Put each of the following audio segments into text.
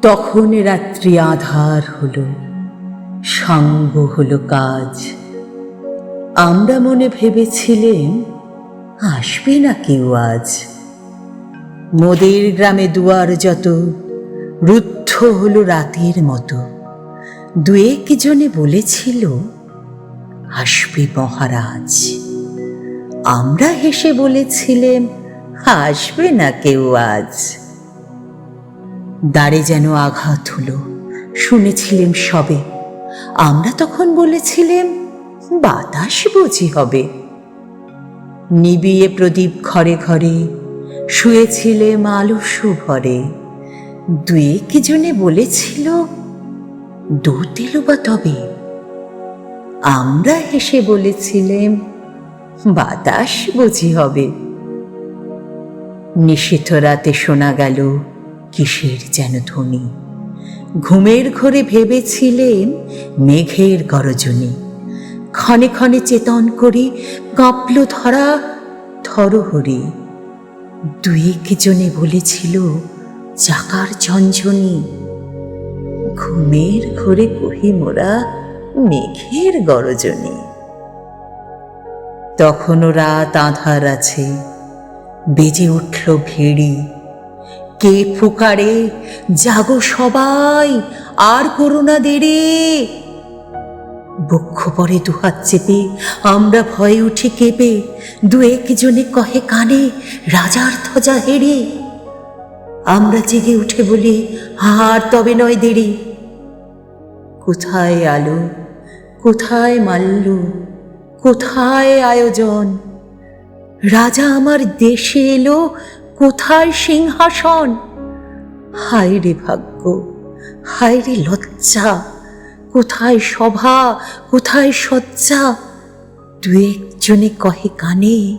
তখন রাত্রি আধার হলো, সাঙ্গ হলো কাজ। আমরা মনে ভেবেছিলেম আসবে না কেউ আজ। মোদের গ্রামে দুয়ার যত রুদ্ধ হলো রাতের মতো। দুয়েক জনে বলেছিল আসবে মহারাজ। আমরা হেসে বলেছিলেম আসবে না কেউ আজ। দ্বারে যেন আঘাত হলো, শুনেছিলেম সবে। আমরা তখন বলেছিলেম বাতাস বুঝি হবে। নিবিয়ে প্রদীপ ঘরে ঘরে শুয়েছিলেম আলস্য ভরে। দুয়েক জনে বলেছিল দূত এলো বা তবে। আমরা হেসে বলেছিলেম বাতাস বুঝি হবে। নিশীথ রাতে শোনা গেল কিসের যেন ধ্বনি। ঘুমের ঘোরে ভেবেছিলেম মেঘের গরজনে। ক্ষণে ক্ষণে চেতন করি কাঁপল ধরা থরহরি। দুয়েক জনে বলেছিল চাকার ঝনঝনি। ঘুমের ঘোরে কহি মোরা মেঘের গরজনে। তখনও রাত আঁধার আছে, বেজে উঠল ভেড়ি। কে ফুকারে জাগো সবাই, আর করো না দেরি। বক্ষ পরে দুহাত চেপে আমরা ভয়ে উঠে কেঁপে। দুয়েক জনে কহে কানে রাজার ধ্বজা হেরি। আমরা জেগে উঠে বলি আর তবে নয় দেরি। কোথায় আলো, কোথায় মাল্য, কোথায় আয়োজন? রাজা আমার দেশে এলো, কোথায় সিংহাসন? হায় রে ভাগ্য, হায় রে লজ্জা, কোথায় সভা, কোথায় শয্যা? দুয়েক জনে কহে কানে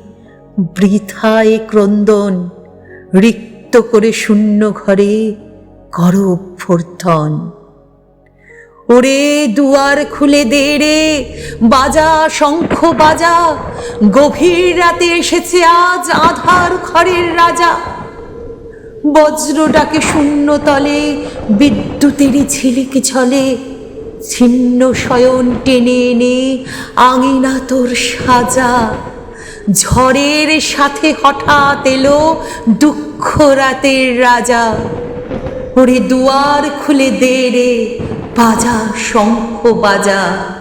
বৃথায় ক্রন্দন। রিক্ত করে শূন্য ঘরে কর অভ্যর্থন। ওরে দুয়ার খুলে দে রে, বাজা শঙ্খ বাজা। গভীর রাতে এসেছে আজ আধার ঘরের রাজা। বজ্র ডাকে শূন্য তলে, বিদ্যুতেরই ঝিলিক ঝলে। ছিন্ন শয়ন টেনে এনে আঙিনা তোর সাজা। ঝড়ের সাথে হঠাৎ এলো দুঃখ রাতের রাজা। ওরে দুয়ার খুলে দে রে, বাজা শঙ্খ বাজা।